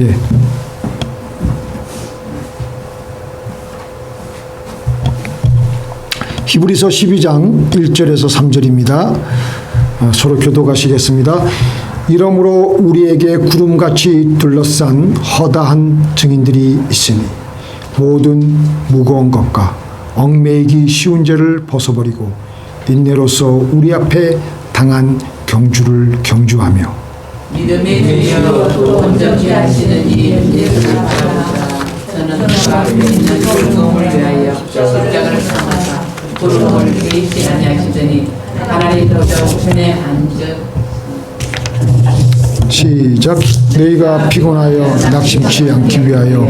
예. 히브리서 12장 1절에서 3절입니다. 서로 교독하시겠습니다. 이러므로 우리에게 구름같이 둘러싼 허다한 증인들이 있으니 모든 무거운 것과 얽매이기 쉬운 죄를 벗어버리고 인내로서 우리 앞에 당한 경주를 경주하며 믿음의 주여 온전히 하시는 이 예수를 따라 저는 그 앞에 있는 불공을 위하여 십자가를 삼아서 불공을 개의치 아니하시더니 하나님께서 우편에 앉으 시작. 너희가 피곤하여 낙심치 않기 위하여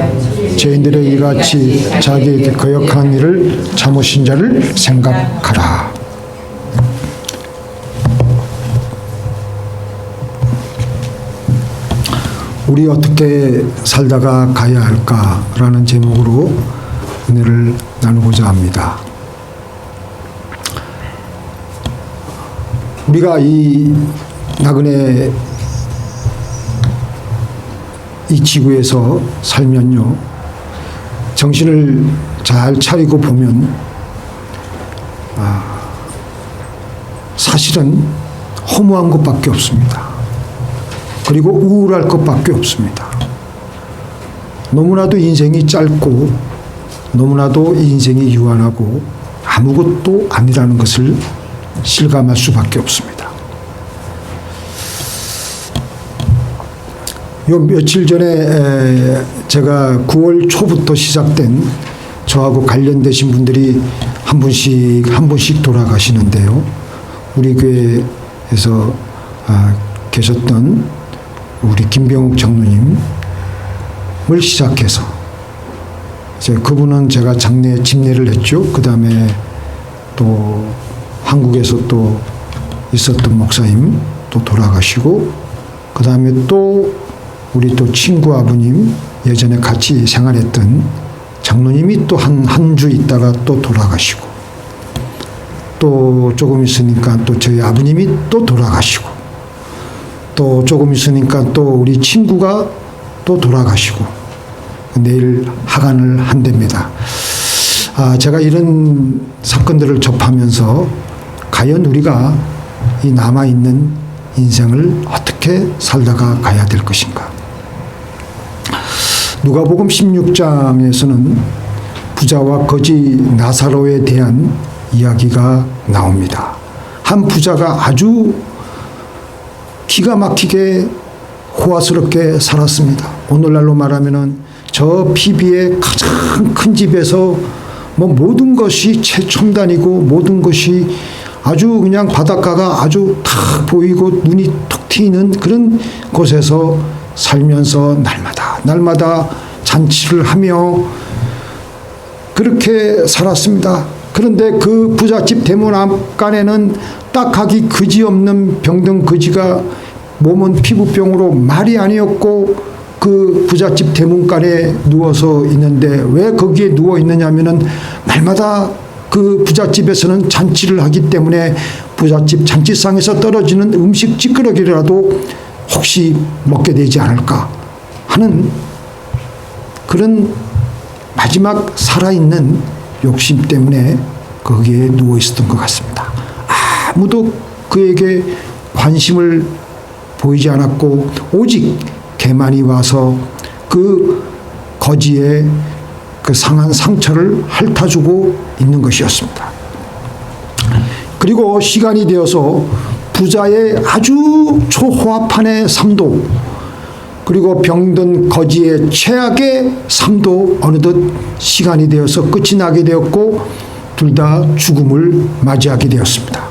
죄인들의 이같이 자기에게 거역한 일을 참으신 자를 생각하라. 우리 어떻게 살다가 가야 할까라는 제목으로 은혜를 나누고자 합니다. 우리가 이 나그네 이 지구에서 살면요, 정신을 잘 차리고 보면 사실은 허무한 것밖에 없습니다. 그리고 우울할 것밖에 없습니다. 너무나도 인생이 짧고 너무나도 인생이 유한하고 아무것도 아니라는 것을 실감할 수밖에 없습니다. 요 며칠 전에 제가 9월 초부터 시작된 저하고 관련되신 분들이 한 분씩 돌아가시는데요. 우리 교회에서 계셨던 우리 김병욱 장로님을 시작해서 이제 그분은 제가 장례 집례를 했죠. 그 다음에 또 한국에서 또 있었던 목사님 또 돌아가시고, 그 다음에 또 우리 또 친구 아버님 예전에 같이 생활했던 장로님이 또 한 주 있다가 또 돌아가시고, 또 조금 있으니까 또 저희 아버님이 또 돌아가시고, 또 조금 있으니까 또 우리 친구가 또 돌아가시고, 내일 하간을 한답니다. 제가 이런 사건들을 접하면서 과연 우리가 이 남아있는 인생을 어떻게 살다가 가야 될 것인가. 누가복음 16장에서는 부자와 거지 나사로에 대한 이야기가 나옵니다. 한 부자가 아주 기가 막히게 호화스럽게 살았습니다. 오늘날로 말하면은 저 피비의 가장 큰 집에서 뭐 모든 것이 최첨단이고 모든 것이 아주 그냥 바닷가가 아주 탁 보이고 눈이 툭 트이는 그런 곳에서 살면서 날마다 잔치를 하며 그렇게 살았습니다. 그런데 그 부잣집 대문 앞간에는 딱하기 그지없는 병든 거지가 몸은 피부병으로 말이 아니었고 그 부잣집 대문간에 누워서 있는데, 왜 거기에 누워 있느냐면은 날마다 그 부잣집에서는 잔치를 하기 때문에 부잣집 잔치상에서 떨어지는 음식 찌끄러기라도 혹시 먹게 되지 않을까 하는 그런 마지막 살아있는 욕심 때문에 거기에 누워 있었던 것 같습니다. 아무도 그에게 관심을 보이지 않았고 오직 개만이 와서 그 거지의 그 상한 상처를 핥아주고 있는 것이었습니다. 그리고 시간이 되어서 부자의 아주 초호화판의 삶도, 그리고 병든 거지의 최악의 삶도 어느덧 시간이 되어서 끝이 나게 되었고 둘 다 죽음을 맞이하게 되었습니다.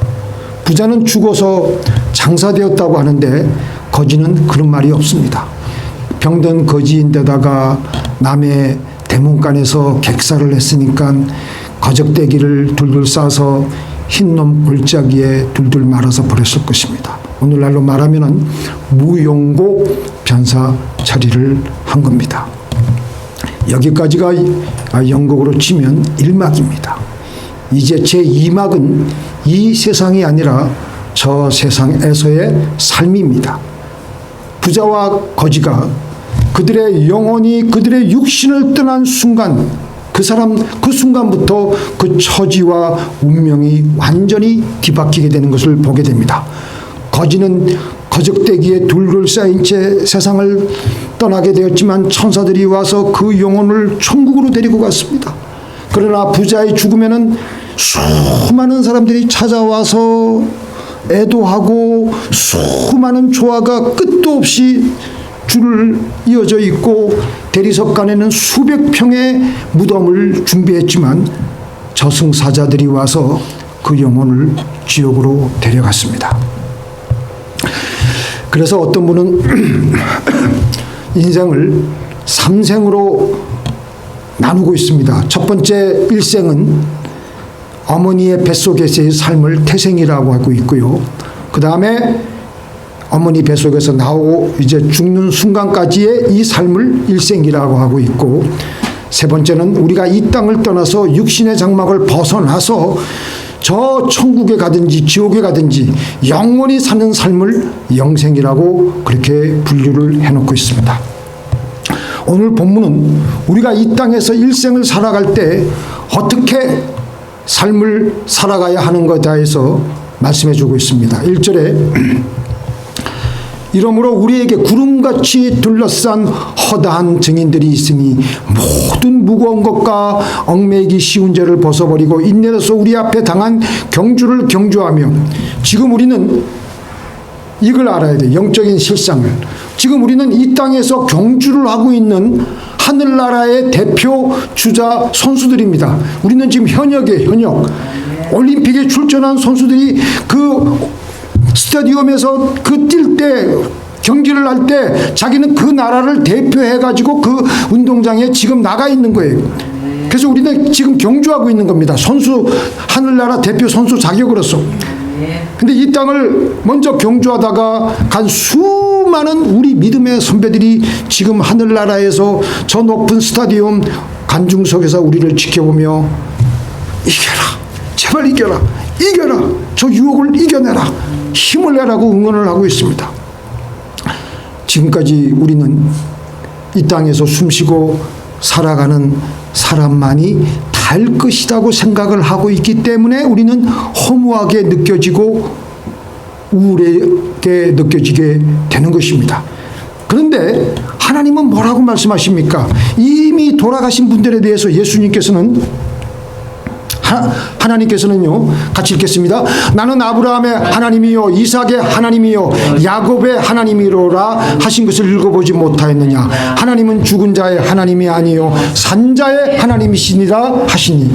부자는 죽어서 장사되었다고 하는데 거지는 그런 말이 없습니다. 병든 거지인데다가 남의 대문간에서 객사를 했으니까 거적대기를 둘둘 싸서 흰놈 골짜기에 둘둘 말아서 버렸을 것입니다. 오늘날로 말하면 무용고 변사 처리를 한 겁니다. 여기까지가 영국으로 치면 1막입니다. 이제 제2막은 이 세상이 아니라 저 세상에서의 삶입니다. 부자와 거지가 그들의 영혼이 그들의 육신을 떠난 순간, 그 순간부터 그 처지와 운명이 완전히 뒤바뀌게 되는 것을 보게 됩니다. 거지는 거적대기에 둘러싸인 채 세상을 떠나게 되었지만 천사들이 와서 그 영혼을 천국으로 데리고 갔습니다. 그러나 부자의 죽음에는 수많은 사람들이 찾아와서 애도하고 수많은 조화가 끝도 없이 줄을 이어져 있고 대리석간에는 수백 평의 무덤을 준비했지만 저승사자들이 와서 그 영혼을 지옥으로 데려갔습니다. 그래서 어떤 분은 인생을 3생으로 나누고 있습니다. 첫 번째 일생은 어머니의 뱃속에서의 삶을 태생이라고 하고 있고요. 그 다음에 어머니 뱃속에서 나오고 이제 죽는 순간까지의 이 삶을 일생이라고 하고 있고, 세 번째는 우리가 이 땅을 떠나서 육신의 장막을 벗어나서 저 천국에 가든지 지옥에 가든지 영원히 사는 삶을 영생이라고 그렇게 분류를 해놓고 있습니다. 오늘 본문은 우리가 이 땅에서 일생을 살아갈 때 어떻게 삶을 살아가야 하는 것에 대해서 말씀해 주고 있습니다. 1절에 이러므로 우리에게 구름같이 둘러싼 허다한 증인들이 있으니 모든 무거운 것과 얽매이기 쉬운 죄를 벗어버리고 인내로서 우리 앞에 당한 경주를 경주하며, 지금 우리는 이걸 알아야 돼요. 영적인 실상을. 지금 우리는 이 땅에서 경주를 하고 있는 하늘나라의 대표 주자 선수들입니다. 우리는 지금 현역이에요. 현역. 올림픽에 출전한 선수들이 그 스타디움에서 그 뛸 때, 경기를 할 때 자기는 그 나라를 대표해가지고 그 운동장에 지금 나가 있는 거예요. 그래서 우리는 지금 경주하고 있는 겁니다. 선수, 하늘나라 대표 선수 자격으로서. 근데 이 땅을 먼저 경주하다가 간 수많은 우리 믿음의 선배들이 지금 하늘나라에서 저 높은 스타디움 관중석에서 우리를 지켜보며 이겨라, 제발 이겨라, 이겨라, 저 유혹을 이겨내라, 힘을 내라고 응원을 하고 있습니다. 지금까지 우리는 이 땅에서 숨쉬고 살아가는 사람만이 달 것이라고 생각을 하고 있기 때문에 우리는 허무하게 느껴지고 우울하게 느껴지게 되는 것입니다. 그런데 하나님은 뭐라고 말씀하십니까? 이미 돌아가신 분들에 대해서 예수님께서는 하나님께서는요, 같이 읽겠습니다. 나는 아브라함의 하나님이요 이삭의 하나님이요 야곱의 하나님이로라 하신 것을 읽어보지 못하였느냐. 하나님은 죽은 자의 하나님이 아니요 산 자의 하나님이시니라 하시니.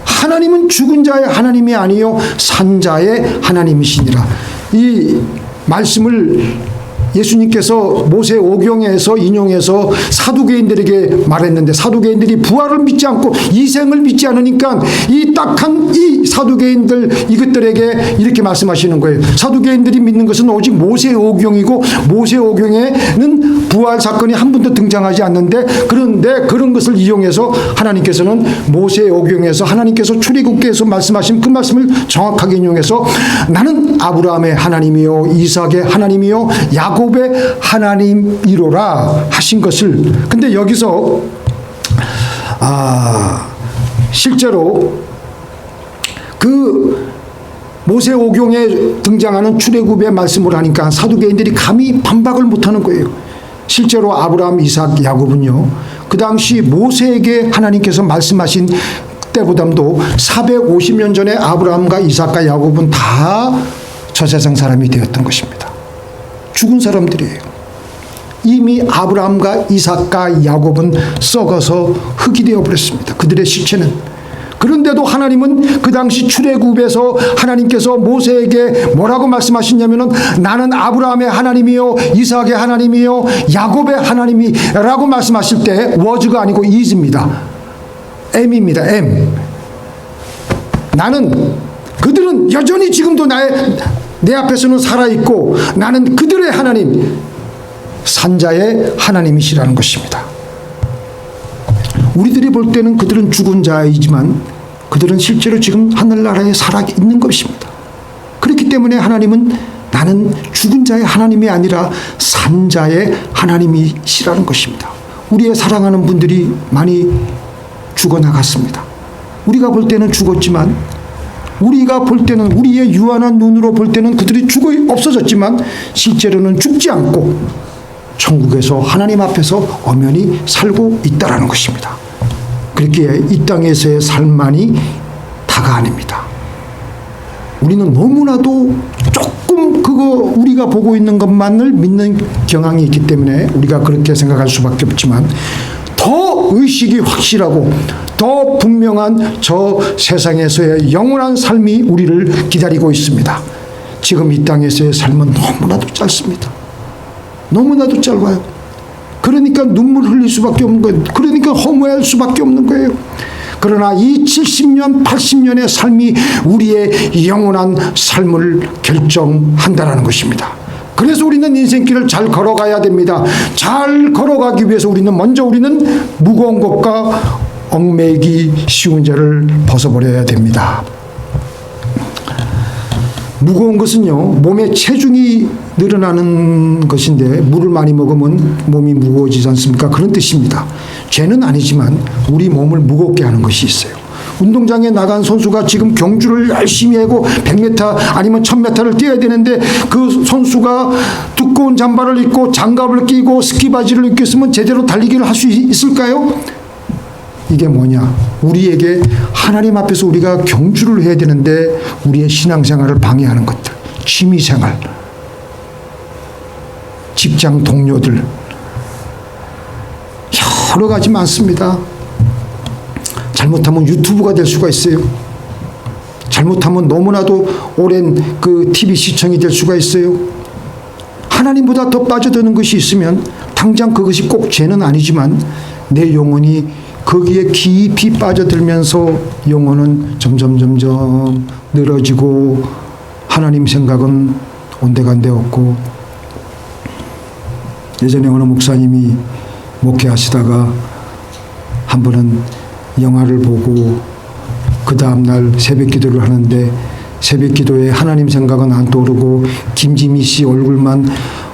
하나님은 죽은 자의 하나님이 아니요 산 자의 하나님이시니라. 이 말씀을 예수님께서 모세오경에서 인용해서 사두개인들에게 말했는데, 사두개인들이 부활을 믿지 않고 이생을 믿지 않으니까 이 딱한 이 사두개인들 이것들에게 이렇게 말씀하시는 거예요. 사두개인들이 믿는 것은 오직 모세오경이고 모세오경에는 부활 사건이 한 번도 등장하지 않는데, 그런데 그런 것을 이용해서 하나님께서는 모세오경에서 하나님께서 출애굽기에서 말씀하신 그 말씀을 정확하게 인용해서 나는 아브라함의 하나님이요 이삭의 하나님이요 야곱의 하나님이로라 하신 것을. 근데 여기서 실제로 그 모세오경에 등장하는 출애굽의 말씀을 하니까 사두개인들이 감히 반박을 못하는 거예요. 실제로 아브라함, 이삭, 야곱은요, 그 당시 모세에게 하나님께서 말씀하신 때보다도 450년 전에 아브라함과 이삭과 야곱은 다 저 세상 사람이 되었던 것입니다. 죽은 사람들이에요. 이미 아브라함과 이삭과 야곱은 썩어서 흙이 되어버렸습니다. 그들의 시체는. 그런데도 하나님은 그 당시 출애굽에서 하나님께서 모세에게 뭐라고 말씀하시냐면은 나는 아브라함의 하나님이요 이삭의 하나님이요 야곱의 하나님이라고 말씀하실 때 was가 아니고 is입니다. am입니다. am. 나는, 그들은 여전히 지금도 내 앞에서는 살아있고 나는 그들의 하나님, 산자의 하나님이시라는 것입니다. 우리들이 볼 때는 그들은 죽은 자이지만 그들은 실제로 지금 하늘나라에 살아있는 것입니다. 그렇기 때문에 하나님은 나는 죽은 자의 하나님이 아니라 산 자의 하나님이시라는 것입니다. 우리의 사랑하는 분들이 많이 죽어나갔습니다. 우리가 볼 때는 죽었지만, 우리가 볼 때는, 우리의 유한한 눈으로 볼 때는 그들이 죽어 없어졌지만 실제로는 죽지 않고 천국에서 하나님 앞에서 엄연히 살고 있다라는 것입니다. 그렇기에 이 땅에서의 삶만이 다가 아닙니다. 우리는 너무나도 조금 그거 우리가 보고 있는 것만을 믿는 경향이 있기 때문에 우리가 그렇게 생각할 수밖에 없지만, 더 의식이 확실하고 더 분명한 저 세상에서의 영원한 삶이 우리를 기다리고 있습니다. 지금 이 땅에서의 삶은 너무나도 짧습니다. 너무나도 짧아요. 그러니까 눈물 흘릴 수밖에 없는 거예요. 그러니까 허무할 수밖에 없는 거예요. 그러나 이 70년, 80년의 삶이 우리의 영원한 삶을 결정한다는 것입니다. 그래서 우리는 인생길을 잘 걸어가야 됩니다. 잘 걸어가기 위해서 우리는 무거운 것과 얽매이기 쉬운 죄를 벗어버려야 됩니다. 무거운 것은요, 몸에 체중이 늘어나는 것인데 물을 많이 먹으면 몸이 무거워지지 않습니까? 그런 뜻입니다. 죄는 아니지만 우리 몸을 무겁게 하는 것이 있어요. 운동장에 나간 선수가 지금 경주를 열심히 하고 100m 아니면 1000m를 뛰어야 되는데 그 선수가 두꺼운 잠바를 입고 장갑을 끼고 스키바지를 입고 있으면 제대로 달리기를 할 수 있을까요? 이게 뭐냐? 우리에게 하나님 앞에서 우리가 경주를 해야 되는데 우리의 신앙생활을 방해하는 것들, 취미생활, 직장 동료들, 여러 가지 많습니다. 잘못하면 유튜브가 될 수가 있어요. 잘못하면 너무나도 오랜 그 TV 시청이 될 수가 있어요. 하나님보다 더 빠져드는 것이 있으면 당장 그것이 꼭 죄는 아니지만 내 영혼이 거기에 깊이 빠져들면서 영혼은 점점 늘어지고 하나님 생각은 온데간데 없고, 예전에 어느 목사님이 목회하시다가 한 번은 영화를 보고 그 다음날 새벽 기도를 하는데 새벽 기도에 하나님 생각은 안 떠오르고 김지미 씨 얼굴만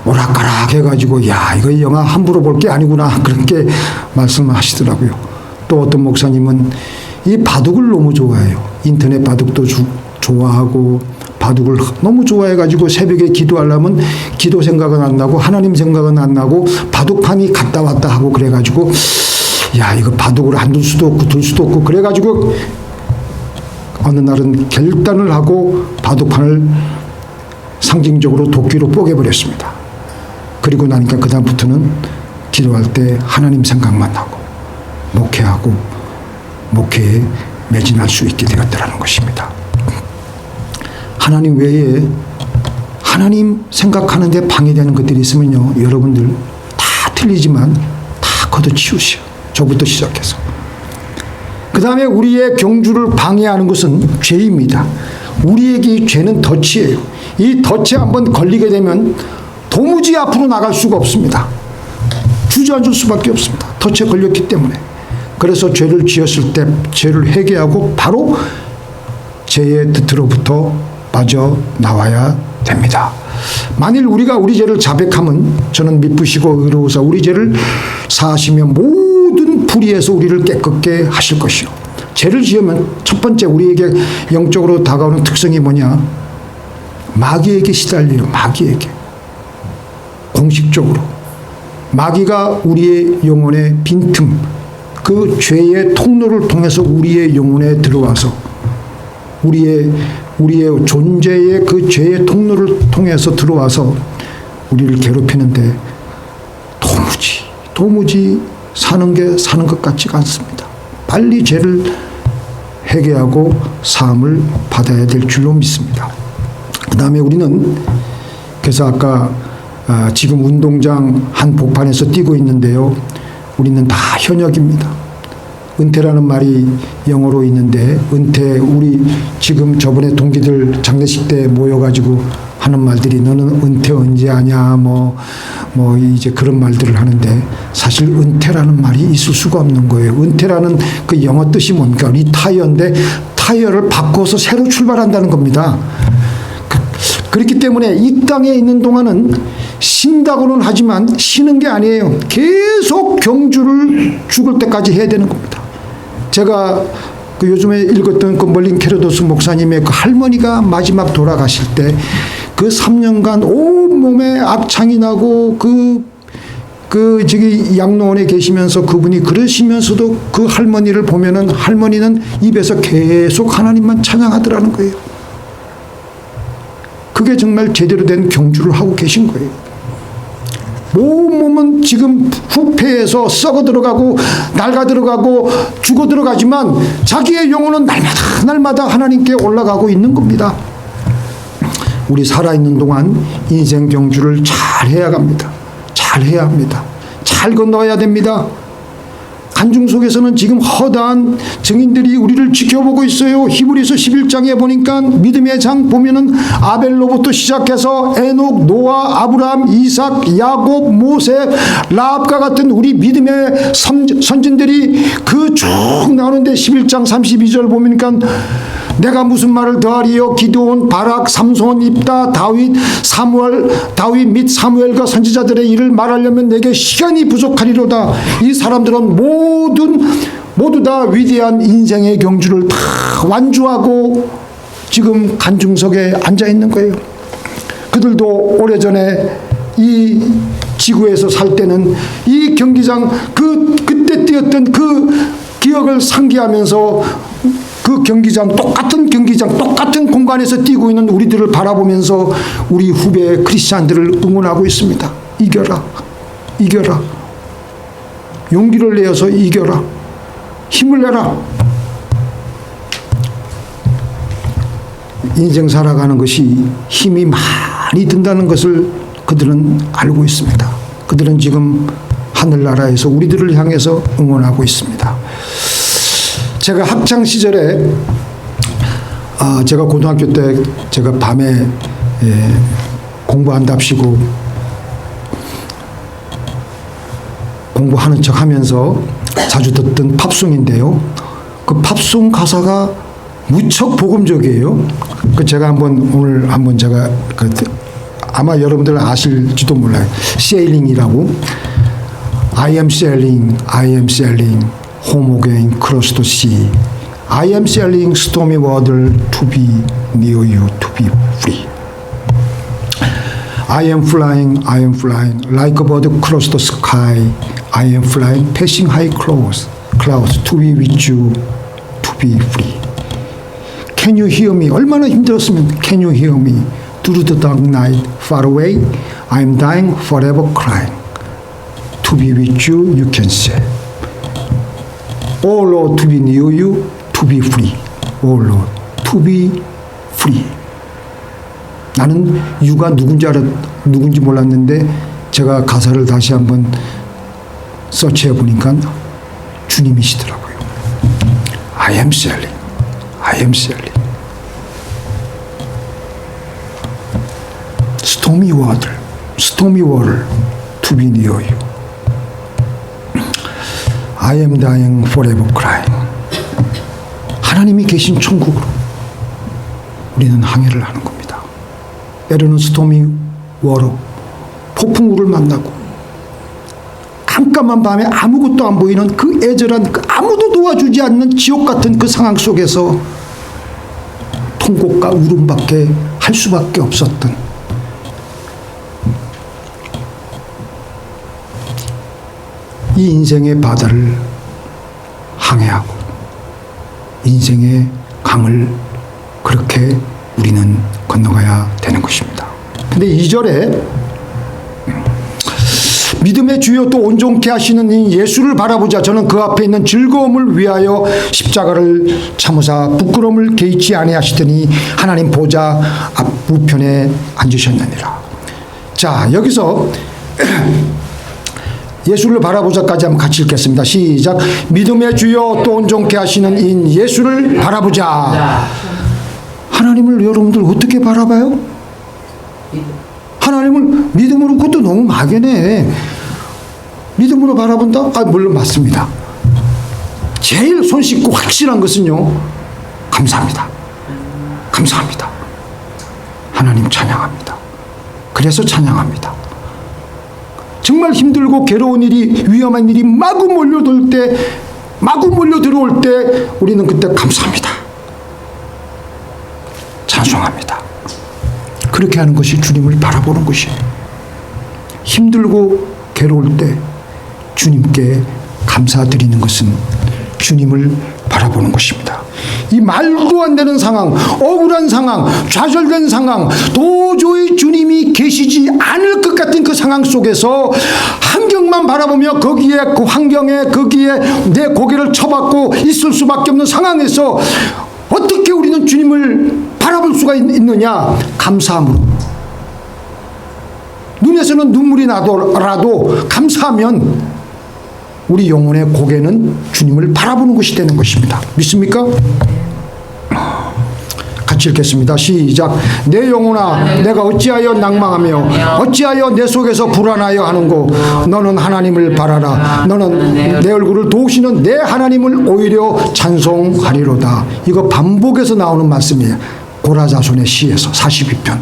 오락가락 해가지고, 야, 이거 영화 함부로 볼 게 아니구나, 그렇게 말씀을 하시더라고요. 또 어떤 목사님은 이 바둑을 너무 좋아해요. 인터넷 바둑도 좋아하고 바둑을 너무 좋아해가지고 새벽에 기도하려면 기도 생각은 안 나고 하나님 생각은 안 나고 바둑판이 갔다 왔다 하고 그래가지고, 야, 이거 바둑을 안 둘 수도 없고 둘 수도 없고 그래가지고 어느 날은 결단을 하고 바둑판을 상징적으로 도끼로 뽀개버렸습니다. 그리고 나니까 그 다음부터는 기도할 때 하나님 생각만 나고 목회하고 목회에 매진할 수 있게 되었다는 것입니다. 하나님 외에 하나님 생각하는데 방해되는 것들이 있으면요, 여러분들 다 틀리지만 다 걷어치우시오. 저부터 시작해서. 그 다음에 우리의 경주를 방해하는 것은 죄입니다. 우리에게 이 죄는 덫이에요. 이 덫에 한번 걸리게 되면 도무지 앞으로 나갈 수가 없습니다. 주저앉을 수밖에 없습니다. 덫에 걸렸기 때문에. 그래서 죄를 지었을 때 죄를 회개하고 바로 죄의 덫으로부터 빠져나와야 됩니다. 만일 우리가 우리 죄를 자백하면 저는 미쁘시고 의로우사 우리 죄를 사하시며 모든 불의에서 우리를 깨끗게 하실 것이요. 죄를 지으면 첫 번째 우리에게 영적으로 다가오는 특성이 뭐냐? 마귀에게 시달려요. 마귀에게. 공식적으로. 마귀가 우리의 영혼의 빈틈, 그 죄의 통로를 통해서 우리의 영혼에 들어와서 우리의 존재의 그 죄의 통로를 통해서 들어와서 우리를 괴롭히는데 도무지 사는 것 같지가 않습니다. 빨리 죄를 회개하고 사함을 받아야 될 줄로 믿습니다. 그 다음에 우리는 그래서 아까 지금 운동장 한 복판에서 뛰고 있는데요. 우리는 다 현역입니다. 은퇴라는 말이 영어로 있는데 은퇴, 우리 지금 저번에 동기들 장례식 때 모여가지고 하는 말들이 너는 은퇴 언제 하냐 뭐 이제 그런 말들을 하는데 사실 은퇴라는 말이 있을 수가 없는 거예요. 은퇴라는 그 영어 뜻이 뭡니까? 리타이어인데 타이어를 바꿔서 새로 출발한다는 겁니다. 그렇기 때문에 이 땅에 있는 동안은 쉰다고는 하지만 쉬는 게 아니에요. 계속 경주를 죽을 때까지 해야 되는 겁니다. 제가 그 요즘에 읽었던 그 멀린 캐로도스 목사님의 그 할머니가 마지막 돌아가실 때 그 3년간 온몸에 악창이 나고 저기 양로원에 계시면서 그분이 그러시면서도 그 할머니를 보면은 할머니는 입에서 계속 하나님만 찬양하더라는 거예요. 그게 정말 제대로 된 경주를 하고 계신 거예요. 온몸은 지금 후패해서 썩어 들어가고 낡아 들어가고 죽어 들어가지만 자기의 영혼은 날마다 하나님께 올라가고 있는 겁니다. 우리 살아있는 동안 인생 경주를 잘 해야 합니다. 잘 해야 합니다. 잘 건너야 됩니다. 간중 속에서는 지금 허다한 증인들이 우리를 지켜보고 있어요. 히브리서 11장에 보니까 믿음의 장 보면은 아벨로부터 시작해서 에녹, 노아, 아브라함, 이삭, 야곱, 모세, 라합과 같은 우리 믿음의 선진들이 그 쭉 나오는데 11장 32절 보니까 내가 무슨 말을 더하리요. 기드온, 바락, 삼손, 입다, 다윗 및 사무엘과 선지자들의 일을 말하려면 내게 시간이 부족하리로다. 이 사람들은 모두 다 위대한 인생의 경주를 다 완주하고 지금 간중석에 앉아 있는 거예요. 그들도 오래전에 이 지구에서 살 때는 이 경기장 그때 뛰었던 그 기억을 상기하면서 그 경기장, 똑같은 공간에서 뛰고 있는 우리들을 바라보면서 우리 후배 크리스찬들을 응원하고 있습니다. 이겨라. 이겨라. 용기를 내어서 이겨라. 힘을 내라. 인생 살아가는 것이 힘이 많이 든다는 것을 그들은 알고 있습니다. 그들은 지금 하늘나라에서 우리들을 향해서 응원하고 있습니다. 제가 학창 시절에 제가 고등학교 때 제가 밤에 공부한답시고 공부하는 척 하면서 자주 듣던 팝송인데요. 그 팝송 가사가 무척 복음적이에요. 제가 오늘 한번 제가 아마 여러분들 아실지도 몰라요. 세일링이라고. I am sailing, home again, cross the sea. I am sailing stormy water to be near you, to be free. I am flying, like a bird across the sky. I am flying, passing high clouds, to be with you, to be free. Can you hear me? 얼마나 힘들었으면 Can you hear me? Through the dark night, far away, I am dying, forever crying. To be with you, you can say. Oh Lord, to be near you, to be free. Oh Lord, to be free. 나는 유가 누군지 몰랐는데 제가 가사를 다시 한번 서치해 보니까 주님이시더라고요. I am sailing. Stormy water, to be near you. I am dying, forever crying. 하나님이 계신 천국으로 우리는 항해를 하는 겁니다. 때로는 스토미 워러, 폭풍우를 만나고 깜깜한 밤에 아무것도 안 보이는 그 애절한 아무도 도와주지 않는 지옥 같은 그 상황 속에서 통곡과 울음밖에 할 수밖에 없었던 이 인생의 바다를 항해하고 인생의 강을 그렇게 우리는 건너가야 되는 것입니다. 근데 2절에 믿음의 주여 또 온전케 하시는 이 예수를 바라보자. 저는 그 앞에 있는 즐거움을 위하여 십자가를 참으사 부끄러움을 개의치 아니하시더니 하나님 보좌 앞 우편에 앉으셨느니라. 자, 여기서 예수를 바라보자까지 한번 같이 읽겠습니다. 시작. 믿음의 주여 또 온전케 하시는 인 예수를 바라보자. 하나님을 여러분들 어떻게 바라봐요? 하나님을 믿음으로, 그것도 너무 막연해. 믿음으로 바라본다? 물론 맞습니다. 제일 손쉽고 확실한 것은요, 감사합니다. 하나님 찬양합니다. 그래서 찬양합니다. 정말 힘들고 괴로운 일이, 위험한 일이 마구 몰려들 때, 마구 몰려 들어올 때 우리는 그때 감사합니다. 찬송합니다. 그렇게 하는 것이 주님을 바라보는 것이에요. 힘들고 괴로울 때 주님께 감사드리는 것은 주님을 바라보는 것입니다. 이 말도 안 되는 상황, 억울한 상황, 좌절된 상황, 도저히 주님이 계시지 않을 것 같은 그 상황 속에서 환경만 바라보며 거기에, 그 환경에, 거기에 내 고개를 쳐박고 있을 수밖에 없는 상황에서 어떻게 우리는 주님을 바라볼 수가 있느냐? 감사함으로. 눈에서는 눈물이 나더라도 감사하면 우리 영혼의 고개는 주님을 바라보는 것이 되는 것입니다. 믿습니까? 같이 읽겠습니다. 시작. 내 영혼아, 내가 어찌하여 낭망하며 어찌하여 내 속에서 불안하여 하는고? 너는 하나님을 바라라. 너는 내 얼굴을 도우시는 내 하나님을 오히려 찬송하리로다. 이거 반복해서 나오는 말씀이에요. 고라자손의 시에서 42편.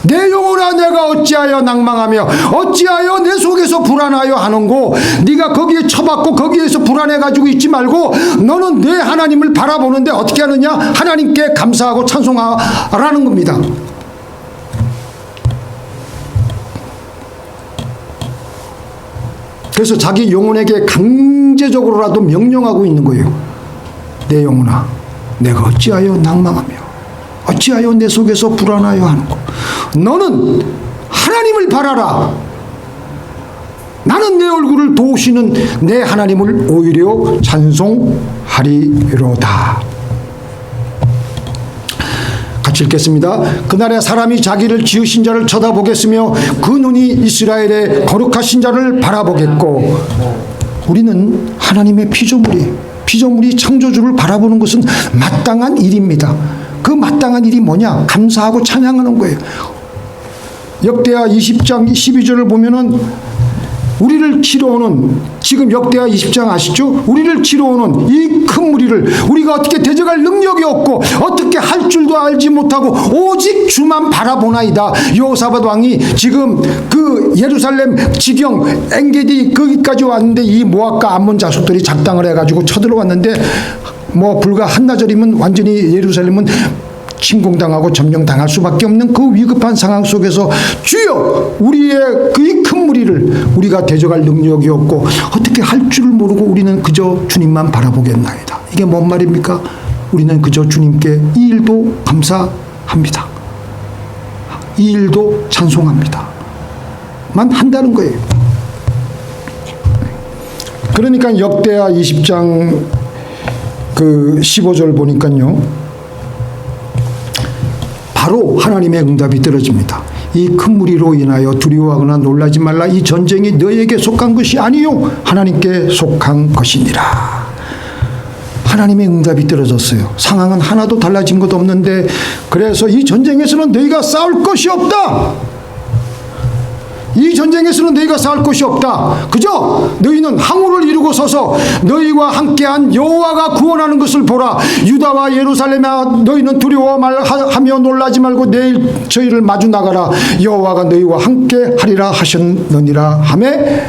내 영혼아, 내가 어찌하여 낭망하며 어찌하여 내 속에서 불안하여 하는고? 네가 거기에 처박고 거기에서 불안해가지고 있지 말고 너는 내 하나님을 바라보는데 어떻게 하느냐? 하나님께 감사하고 찬송하라는 겁니다. 그래서 자기 영혼에게 강제적으로라도 명령하고 있는 거예요. 내 영혼아, 내가 어찌하여 낭망하며 어찌하여 내 속에서 불안하여 하는고? 너는 하나님을 바라라. 나는 내 얼굴을 도우시는 내 하나님을 오히려 찬송하리로다. 같이 읽겠습니다. 그날에 사람이 자기를 지으신 자를 쳐다보겠으며 그 눈이 이스라엘의 거룩하신 자를 바라보겠고. 우리는 하나님의 피조물이 창조주를 바라보는 것은 마땅한 일입니다. 그 마땅한 일이 뭐냐? 감사하고 찬양하는 거예요. 역대하 20장 12절을 보면은 우리를 치러오는, 지금 역대하 20장 아시죠? 우리를 치러오는 이 큰 무리를 우리가 어떻게 대적할 능력이 없고 어떻게 할 줄도 알지 못하고 오직 주만 바라보나이다. 여호사밧 왕이 지금 그 예루살렘 지경 엔게디 거기까지 왔는데 이 모압과 암몬 자손들이 작당을 해가지고 쳐들어왔는데 뭐 불과 한나절이면 완전히 예루살렘은 침공당하고 점령당할 수밖에 없는 그 위급한 상황 속에서 주여, 우리의 그 큰 무리를 우리가 대적할 능력이 없고 어떻게 할 줄을 모르고 우리는 그저 주님만 바라보겠나이다. 이게 뭔 말입니까? 우리는 그저 주님께 이 일도 감사합니다. 이 일도 찬송합니다. 만 한다는 거예요. 그러니까 역대하 20장 그 15절 보니까요, 바로 하나님의 응답이 떨어집니다. 이 큰 무리로 인하여 두려워하거나 놀라지 말라. 이 전쟁이 너에게 속한 것이 아니요 하나님께 속한 것이니라. 하나님의 응답이 떨어졌어요. 상황은 하나도 달라진 것 없는데, 그래서 이 전쟁에서는 너희가 싸울 것이 없다. 이 전쟁에서는 너희가 싸울 것이 없다. 그저 너희는 항우를 이루고 서서 너희와 함께한 여호와가 구원하는 것을 보라. 유다와 예루살렘아, 너희는 두려워 말하며 놀라지 말고 내일 저희를 마주 나가라. 여호와가 너희와 함께 하리라 하셨느니라 하매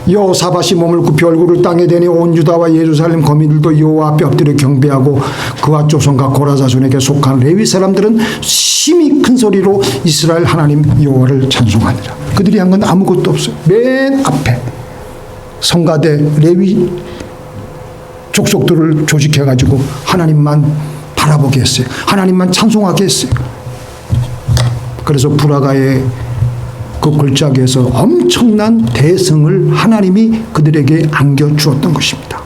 여호사밧이 몸을 굽혀 얼굴을 땅에 대니 온 유다와 예루살렘 거민들도 여호와 앞에 엎드려 경배하고 그와 조선과 고라자손에게 속한 레위 사람들은 심히 큰 소리로 이스라엘 하나님 여호와를 찬송하니라. 그들이 한 건 아무것도 없어요. 맨 앞에 성가대 레위 족속들을 조직해가지고 하나님만 바라보게 했어요. 하나님만 찬송하게 했어요. 그래서 브라가의 그 골짜기에서 엄청난 대성을 하나님이 그들에게 안겨주었던 것입니다.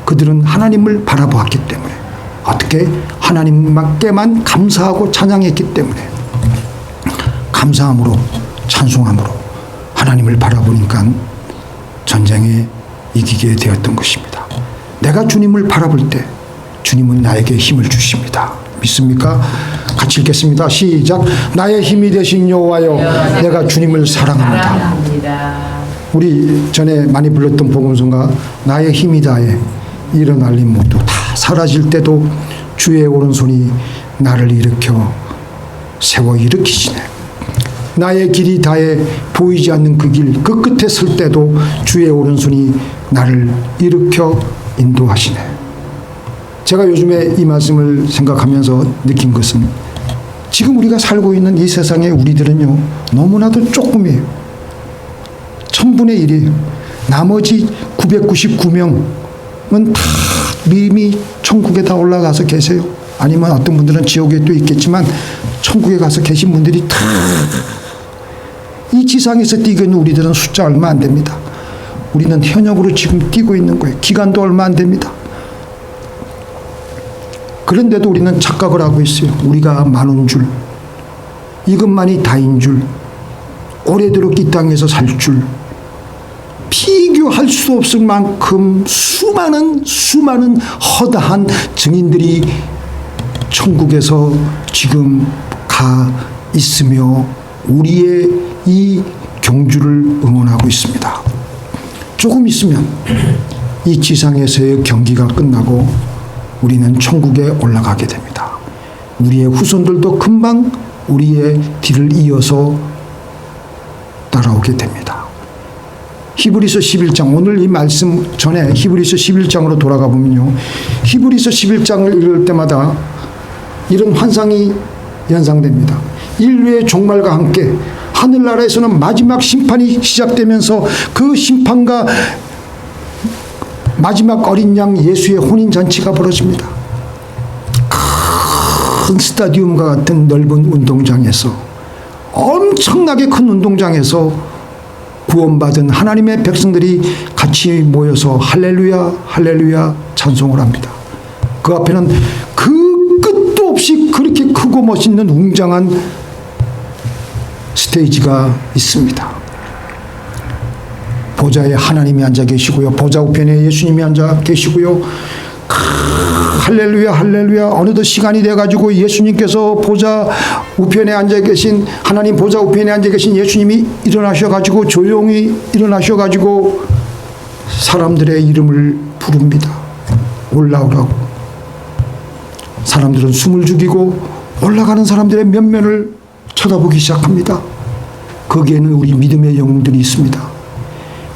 그들은 하나님을 바라보았기 때문에, 어떻게 하나님께만 감사하고 찬양했기 때문에, 감사함으로 찬송함으로 하나님을 바라보니까 전쟁에 이기게 되었던 것입니다. 내가 주님을 바라볼 때 주님은 나에게 힘을 주십니다. 믿습니까? 같이 읽겠습니다. 시작. 나의 힘이 되신 여호와여, 내가 주님을 사랑합니다. 우리 전에 많이 불렀던 복음성가 나의 힘이 다해 일어날 일 모두 다 사라질 때도 주의 오른손이 나를 일으켜 세워 일으키시네. 나의 길이 다해 보이지 않는 그 길, 그 끝에 설 때도 주의 오른손이 나를 일으켜 인도하시네. 제가 요즘에 이 말씀을 생각하면서 느낀 것은 지금 우리가 살고 있는 이 세상에 우리들은요, 너무나도 조금이에요. 1000분의 1이에요. 나머지 999명은 다 이미 천국에 다 올라가서 계세요. 아니면 어떤 분들은 지옥에 또 있겠지만 천국에 가서 계신 분들이 다 이 지상에서 뛰고 있는 우리들은 숫자 얼마 안 됩니다. 우리는 현역으로 지금 뛰고 있는 거예요. 기간도 얼마 안 됩니다. 그런데도 우리는 착각을 하고 있어요. 우리가 많은 줄, 이것만이 다인 줄, 오래도록 이 땅에서 살 줄, 비교할 수 없을 만큼 수많은 허다한 증인들이 천국에서 지금 가 있으며 우리의 이 경주를 응원하고 있습니다. 조금 있으면 이 지상에서의 경기가 끝나고 우리는 천국에 올라가게 됩니다. 우리의 후손들도 금방 우리의 뒤를 이어서 따라오게 됩니다. 히브리서 11장, 오늘 이 말씀 전에 히브리서 11장으로 돌아가 보면요, 히브리서 11장을 읽을 때마다 이런 환상이 연상됩니다. 인류의 종말과 함께 하늘나라에서는 마지막 심판이 시작되면서 그 심판과 마지막 어린 양 예수의 혼인잔치가 벌어집니다. 큰 스타디움과 같은 넓은 운동장에서, 엄청나게 큰 운동장에서 구원받은 하나님의 백성들이 같이 모여서 할렐루야 할렐루야 찬송을 합니다. 그 앞에는 그 끝도 없이 그렇게 크고 멋있는 웅장한 스테이지가 있습니다. 보좌에 하나님이 앉아 계시고요, 보좌 우편에 예수님이 앉아 계시고요. 할렐루야 할렐루야. 어느덧 시간이 돼가지고 예수님께서 보좌 우편에 앉아 계신, 하나님 보좌 우편에 앉아 계신 예수님이 일어나셔가지고, 조용히 일어나셔가지고 사람들의 이름을 부릅니다. 올라오라고. 사람들은 숨을 죽이고 올라가는 사람들의 면면을 쳐다보기 시작합니다. 거기에는 우리 믿음의 영웅들이 있습니다.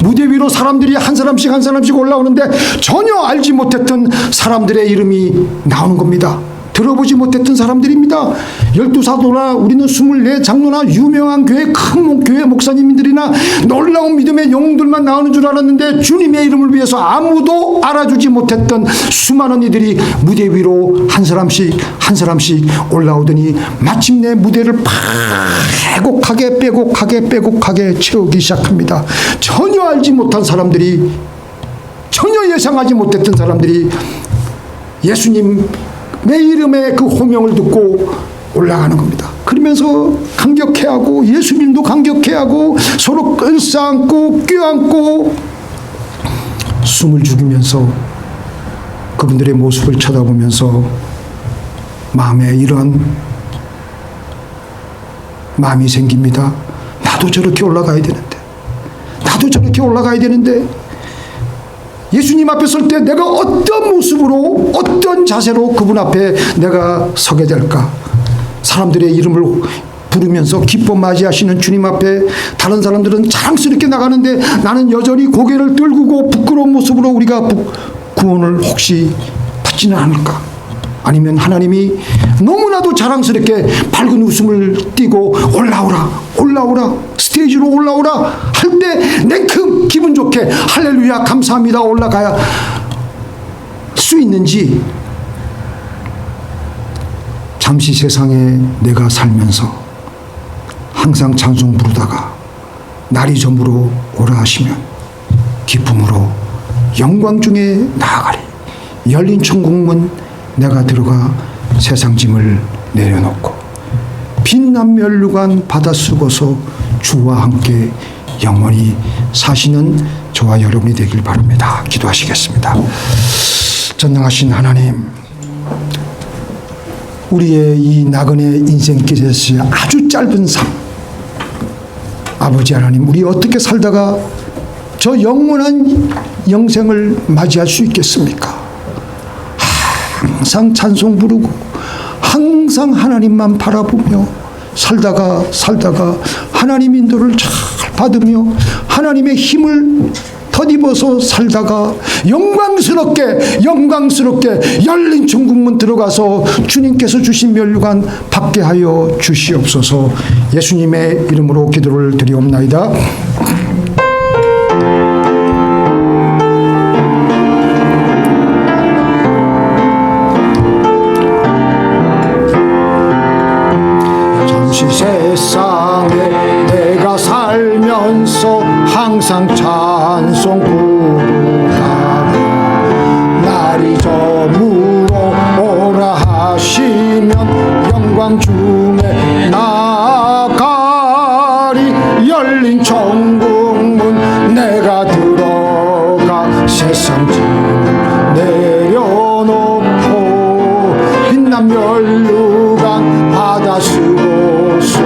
무대 위로 사람들이 한 사람씩 올라오는데 전혀 알지 못했던 사람들의 이름이 나오는 겁니다. 들어보지 못했던 사람들입니다. 12사도나 우리는 24장로나 유명한 교회, 큰 교회 목사님들이나 놀라운 믿음의 영웅들만 나오는 줄 알았는데, 주님의 이름을 위해서 아무도 알아주지 못했던 수많은 이들이 무대 위로 한 사람씩 올라오더니 마침내 무대를 빼곡하게 채우기 시작합니다. 전혀 알지 못한 사람들이, 전혀 예상하지 못했던 사람들이 예수님 내 이름의 그 호명을 듣고 올라가는 겁니다. 그러면서 감격해하고, 예수님도 감격해하고, 서로 끌싸안고 껴안고 숨을 죽이면서 그분들의 모습을 쳐다보면서 마음에 이런 마음이 생깁니다. 나도 저렇게 올라가야 되는데, 예수님 앞에 설 때 내가 어떤 모습으로, 어떤 자세로 그분 앞에 내가 서게 될까? 사람들의 이름을 부르면서 기뻐 맞이하시는 주님 앞에 다른 사람들은 자랑스럽게 나가는데 나는 여전히 고개를 들고 부끄러운 모습으로 우리가 구원을 혹시 받지는 않을까? 아니면 하나님이 너무나도 자랑스럽게 밝은 웃음을 띠고 올라오라, 스테이지로 올라오라 할 때 냉큼 기분 좋게 할렐루야 감사합니다 올라가야 수 있는지, 잠시 세상에 내가 살면서 항상 찬송 부르다가 날이 저물어 오라 하시면 기쁨으로 영광 중에 나아가리. 열린 천국문 내가 들어가 세상 짐을 내려놓고 빛난 면류관 받아 쓰고서 주와 함께 영원히 사시는 저와 여러분이 되길 바랍니다. 기도하시겠습니다. 전능하신 하나님, 우리의 이 나그네 인생길에서의 아주 짧은 삶, 아버지 하나님, 우리 어떻게 살다가 저 영원한 영생을 맞이할 수 있겠습니까? 항상 찬송 부르고 항상 하나님만 바라보며 살다가 하나님 인도를 잘 받으며 하나님의 힘을 덧입어서 살다가 영광스럽게 열린 천국문 들어가서 주님께서 주신 면류관 받게 하여 주시옵소서. 예수님의 이름으로 기도를 드리옵나이다. 세상에 내가 살면서 항상 찬송 부르다가 날이 저물어 오라 하시면 영광 중에 나가리. 열린 천국문 내가 들어가 세상 짐 내려놓고 빛난 면류관 받아 쓰고서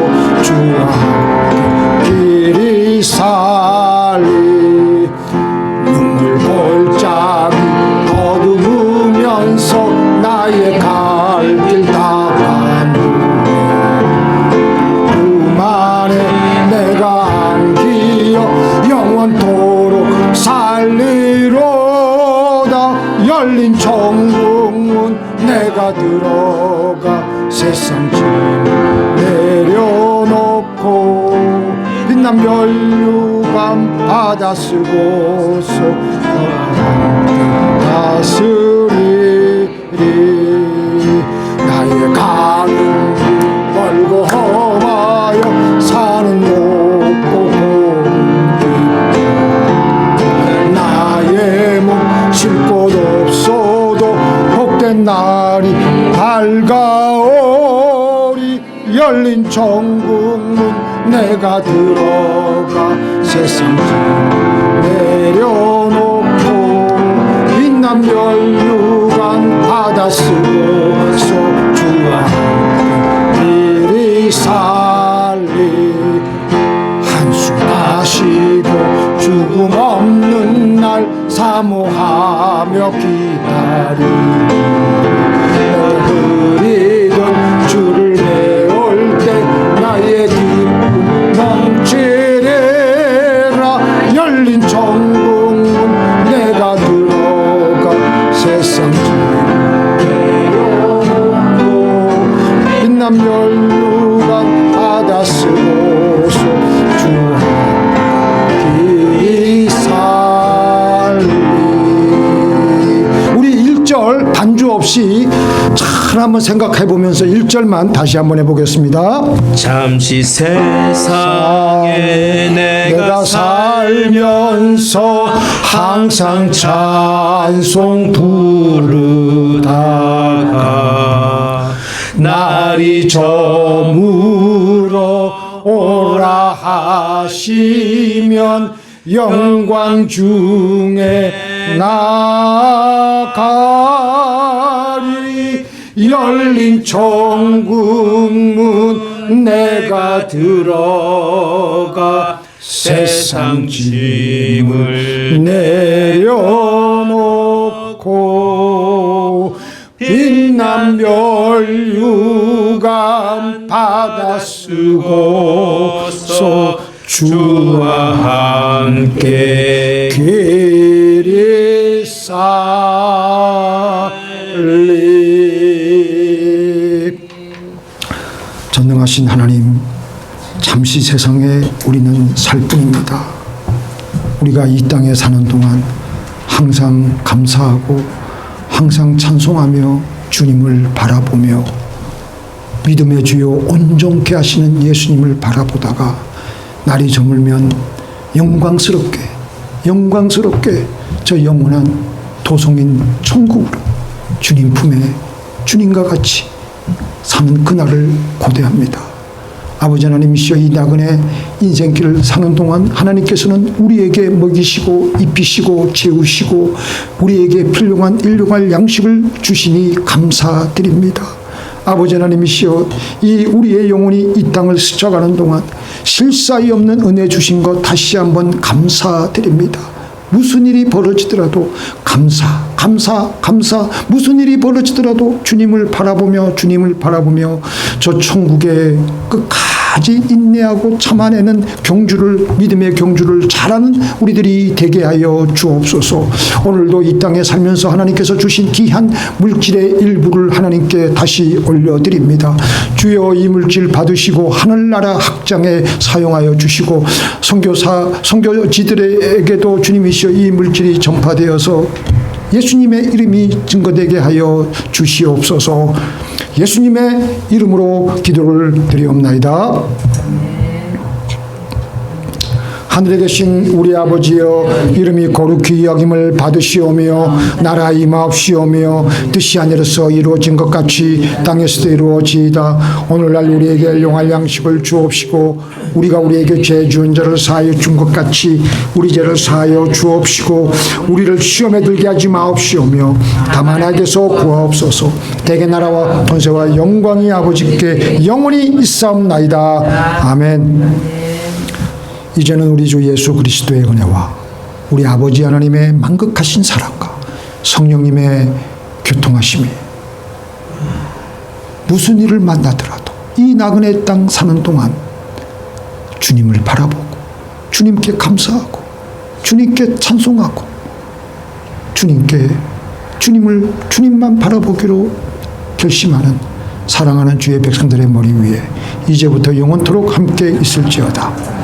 주와 함께 길이 살리. 눈물 골짜기 더듬으면서 나의 갈 길 다가누. 그만에 내가 안기어 영원토록 살리로다. 열린 천국문 내가 들어가 세상 짐 내려놓고 빛난 면류관 받아 쓰고서 다스리리. 나의 가는 길 멀고 험하여 산은 높고 고른 길. 나의 몸 쉴 곳 없어도 복된 날이 밝아오리. 열린 천국문 내가 들어가 세상 짐 내려놓고 빛난 면류관 받아 쓰고서 주와 함께 길이 살리. 한숨 마시고 죽음 없는 날 사모하며 기다리니. 흐리던 주를 배울 때 나의 기쁨 넘치리라. 열린 천국문 내가 들어가 세상 짐 내려놓고 빛난 면류관 받아 쓰고서 주와 길이 살리. 우리 1절 반주 없이 잘 한번 생각해 보면서 1절만 다시 한번 해보겠습니다. 잠시 세상에 내가 살면서 항상 찬송 부르다가 날이 저물어 오라 하시면 영광 중에 나가리. 열린 천국문 내가 들어가 세상 짐을 내려놓고 빛난 면류관 받아 쓰고서 주와 함께 길이 살리. 전능하신 하나님, 잠시 세상에 우리는 살 뿐입니다. 우리가 이 땅에 사는 동안 항상 감사하고 항상 찬송하며 주님을 바라보며 믿음의 주요 온전케 하시는 예수님을 바라보다가 날이 저물면 영광스럽게 저 영원한 도성인 천국으로 주님 품에 주님과 같이 사는 그날을 고대합니다. 아버지 하나님이시여, 이 나그네 인생길을 사는 동안 하나님께서는 우리에게 먹이시고 입히시고 재우시고 우리에게 필요한 일용할 양식을 주시니 감사드립니다. 아버지 하나님이시여, 이 우리의 영혼이 이 땅을 스쳐가는 동안 실사이 없는 은혜 주신 것 다시 한번 감사드립니다. 무슨 일이 벌어지더라도 감사. 무슨 일이 벌어지더라도 주님을 바라보며 저 천국의 끝까지 인내하고 참아내는 믿음의 경주를 잘하는 우리들이 되게 하여 주옵소서. 오늘도 이 땅에 살면서 하나님께서 주신 귀한 물질의 일부를 하나님께 다시 올려드립니다. 주여, 이 물질 받으시고 하늘나라 확장에 사용하여 주시고 선교지들에게도 주님이시여 이 물질이 전파되어서 예수님의 이름이 증거되게 하여 주시옵소서. 예수님의 이름으로 기도를 드리옵나이다. 하늘에 계신 우리 아버지여, 이름이 거룩히 여김을 받으시오며 나라 임하옵시오며 뜻이 하늘에서 이루어진 것 같이 땅에서도 이루어지이다. 오늘날 우리에게 용할 양식을 주옵시고 우리가 우리에게 죄 지은 자를 사하여 준 것 같이 우리 죄를 사하여 주옵시고 우리를 시험에 들게 하지 마옵시오며 다만 악에서 구하옵소서. 대개 나라와 권세와 영광이 아버지께 영원히 있사옵나이다. 아멘. 이제는 우리 주 예수 그리스도의 은혜와 우리 아버지 하나님의 만극하신 사랑과 성령님의 교통하심이 무슨 일을 만나더라도 이 나그네 땅 사는 동안 주님을 바라보고 주님께 감사하고 주님께 찬송하고 주님만 바라보기로 결심하는 사랑하는 주의 백성들의 머리 위에 이제부터 영원토록 함께 있을지어다.